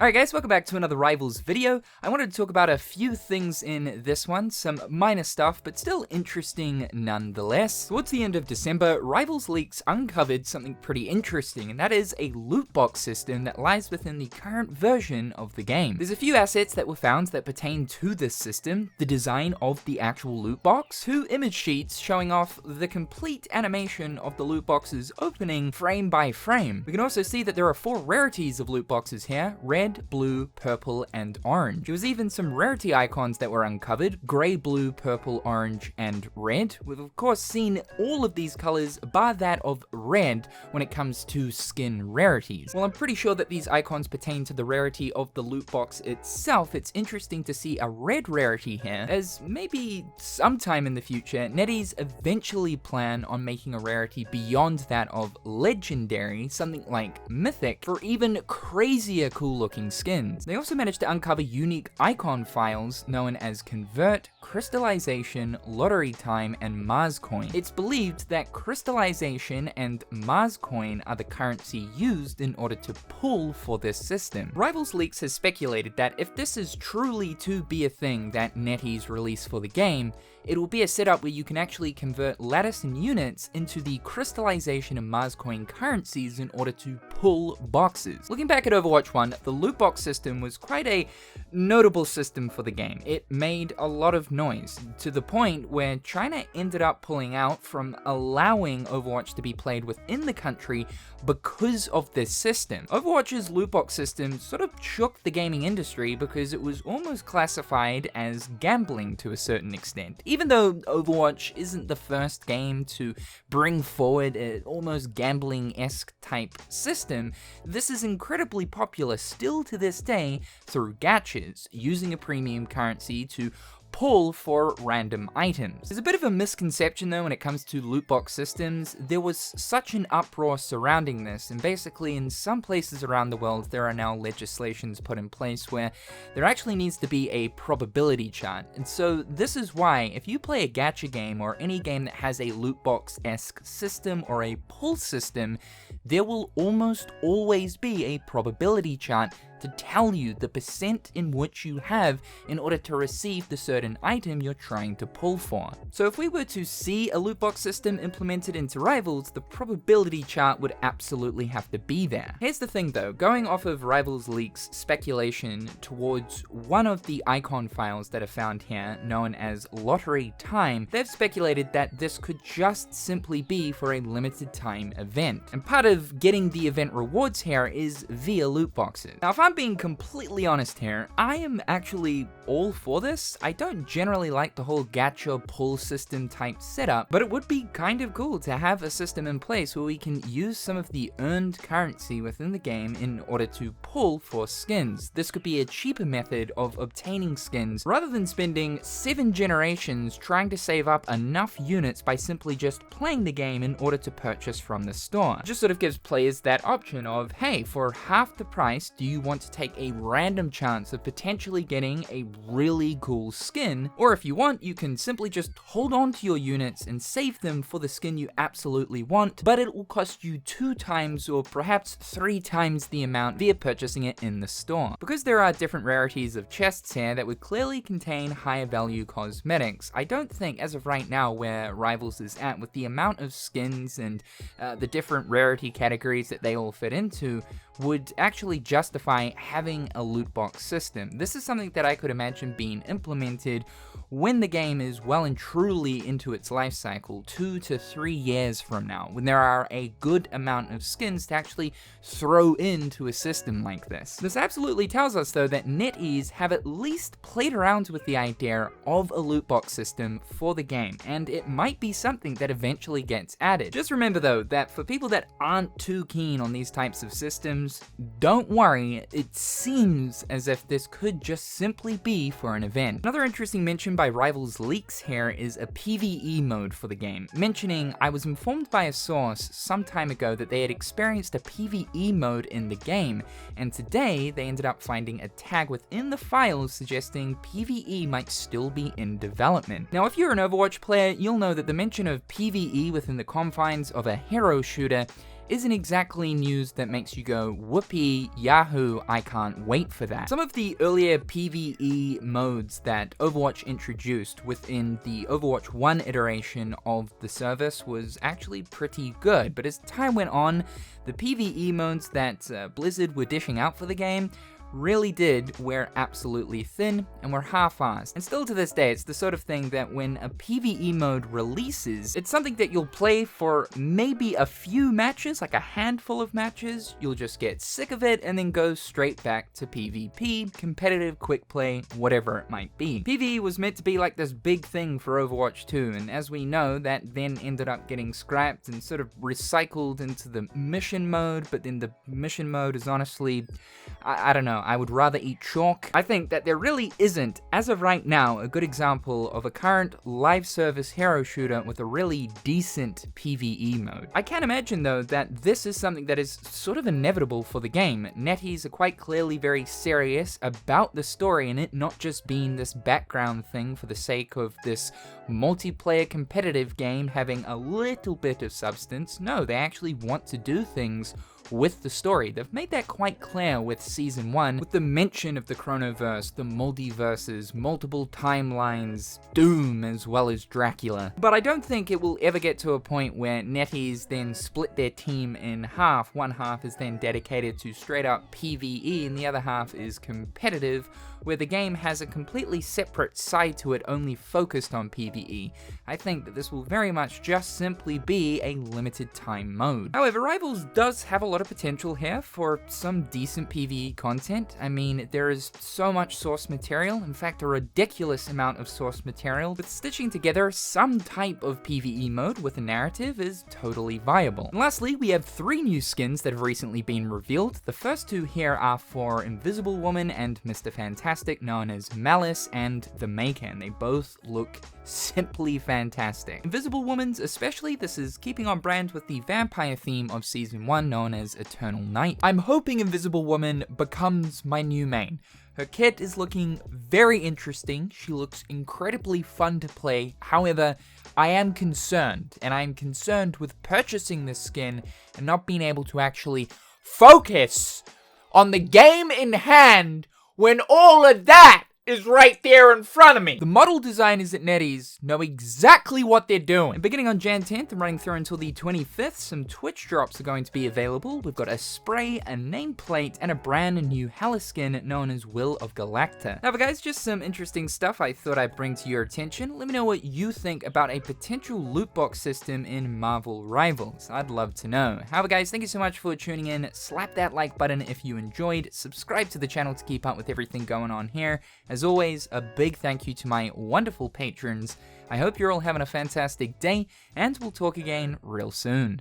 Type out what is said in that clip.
Alright guys, welcome back to another Rivals video. I wanted to talk about a few things in this one, some minor stuff, but still interesting nonetheless. Towards the end of December, Rivals Leaks uncovered something pretty interesting, and that is a loot box system that lies within the current version of the game. There's a few assets that were found that pertain to this system, the design of the actual loot box, 2 image sheets showing off the complete animation of the loot box's opening frame by frame. We can also see that there are 4 rarities of loot boxes here: red, blue, purple, and orange. There was even some rarity icons that were uncovered: grey, blue, purple, orange, and red. We've of course seen all of these colors bar that of red when it comes to skin rarities. While I'm pretty sure that these icons pertain to the rarity of the loot box itself, it's interesting to see a red rarity here, as maybe sometime in the future, Netease eventually plan on making a rarity beyond that of legendary, something like mythic, for even crazier cool looking skins. They also managed to uncover unique icon files known as Convert, Crystallization, Lottery Time, and Mars Coin. It's believed that Crystallization and Mars Coin are the currency used in order to pull for this system. Rivals Leaks has speculated that if this is truly to be a thing that Netease release for the game, it will be a setup where you can actually convert lattice and units into the Crystallization and Mars Coin currencies in order to pull boxes. Looking back at Overwatch 1, the loot box system was quite a notable system for the game. It made a lot of noise, to the point where China ended up pulling out from allowing Overwatch to be played within the country because of this system. Overwatch's loot box system sort of shook the gaming industry because it was almost classified as gambling to a certain extent. Even though Overwatch isn't the first game to bring forward an almost gambling-esque type system, this is incredibly popular still to this day through gachas, using a premium currency to pull for random items. There's a bit of a misconception though when it comes to loot box systems. There was such an uproar surrounding this, and basically in some places around the world there are now legislations put in place where there actually needs to be a probability chart. And so this is why if you play a gacha game or any game that has a loot box-esque system or a pull system, there will almost always be a probability chart to tell you the percent in which you have in order to receive the certain item you're trying to pull for. So if we were to see a loot box system implemented into Rivals, the probability chart would absolutely have to be there. Here's the thing though, going off of Rivals Leaks speculation towards one of the icon files that are found here, known as Lottery Time, they've speculated that this could just simply be for a limited time event. And part of getting the event rewards here is via loot boxes. Now if I'm being completely honest here, I am actually all for this. I don't generally like the whole gacha pull system type setup, but it would be kind of cool to have a system in place where we can use some of the earned currency within the game in order to pull for skins. This could be a cheaper method of obtaining skins rather than spending 7 generations trying to save up enough units by simply just playing the game in order to purchase from the store. It just sort of gives players that option of, hey, for half the price, do you want to take a random chance of potentially getting a really cool skin? Or if you want, you can simply just hold on to your units and save them for the skin you absolutely want, but it will cost you 2 times or perhaps 3 times the amount via purchasing it in the store. Because there are different rarities of chests here that would clearly contain higher value cosmetics, I don't think as of right now where Rivals is at with the amount of skins and the different rarity categories that they all fit into would actually justify having a loot box system. This is something that I could imagine being implemented when the game is well and truly into its life cycle, 2 to 3 years from now, when there are a good amount of skins to actually throw into a system like this. This absolutely tells us though that Netease have at least played around with the idea of a loot box system for the game, and it might be something that eventually gets added. Just remember though that for people that aren't too keen on these types of systems, don't worry, it seems as if this could just simply be for an event. Another interesting mention by Rivals Leaks here is a PVE mode for the game, mentioning I was informed by a source some time ago that they had experienced a PVE mode in the game, and today they ended up finding a tag within the files suggesting PVE might still be in development. Now if you're an Overwatch player, you'll know that the mention of PVE within the confines of a hero shooter isn't exactly news that makes you go, whoopee, yahoo, I can't wait for that. Some of the earlier PVE modes that Overwatch introduced within the Overwatch 1 iteration of the service was actually pretty good, but as time went on, the PVE modes that Blizzard were dishing out for the game really did wear absolutely thin and were half-assed. And still to this day, it's the sort of thing that when a PvE mode releases, it's something that you'll play for maybe a few matches, like a handful of matches, you'll just get sick of it and then go straight back to PvP, competitive, quick play, whatever it might be. PvE was meant to be like this big thing for Overwatch 2, and as we know, that then ended up getting scrapped and sort of recycled into the mission mode, but then the mission mode is honestly, I don't know, I would rather eat chalk. I think that there really isn't, as of right now, a good example of a current live service hero shooter with a really decent PvE mode. I can imagine though that this is something that is sort of inevitable for the game. Netease are quite clearly very serious about the story and it not just being this background thing for the sake of this multiplayer competitive game having a little bit of substance. No, they actually want to do things with the story. They've made that quite clear with Season 1, with the mention of the Chronoverse, the multiverses, multiple timelines, Doom, as well as Dracula. But I don't think it will ever get to a point where Netease then split their team in half. One half is then dedicated to straight up PvE, and the other half is competitive, where the game has a completely separate side to it only focused on PvE. I think that this will very much just simply be a limited time mode. However, Rivals does have a lot of potential here for some decent PvE content. I mean, there is so much source material, in fact a ridiculous amount of source material, but stitching together some type of PvE mode with a narrative is totally viable. And lastly, we have 3 new skins that have recently been revealed. The first 2 here are for Invisible Woman and Mr. Fantastic, known as Malice and the Maker, and they both look simply fantastic. Invisible Woman's especially, this is keeping on brand with the vampire theme of Season 1 known as Eternal Night. I'm hoping Invisible Woman becomes my new main. Her kit is looking very interesting, she looks incredibly fun to play, however, I am concerned, and I am concerned with purchasing this skin and not being able to actually focus on the game in hand when all of that is right there in front of me. The model designers at Netease know exactly what they're doing. And beginning on Jan 10th and running through until the 25th, some Twitch drops are going to be available. We've got a spray, a nameplate, and a brand new Hela skin known as Will of Galacta. Now guys, just some interesting stuff I thought I'd bring to your attention. Let me know what you think about a potential loot box system in Marvel Rivals. I'd love to know. However guys, thank you so much for tuning in. Slap that like button if you enjoyed. Subscribe to the channel to keep up with everything going on here. As always, a big thank you to my wonderful patrons. I hope you're all having a fantastic day, and we'll talk again real soon.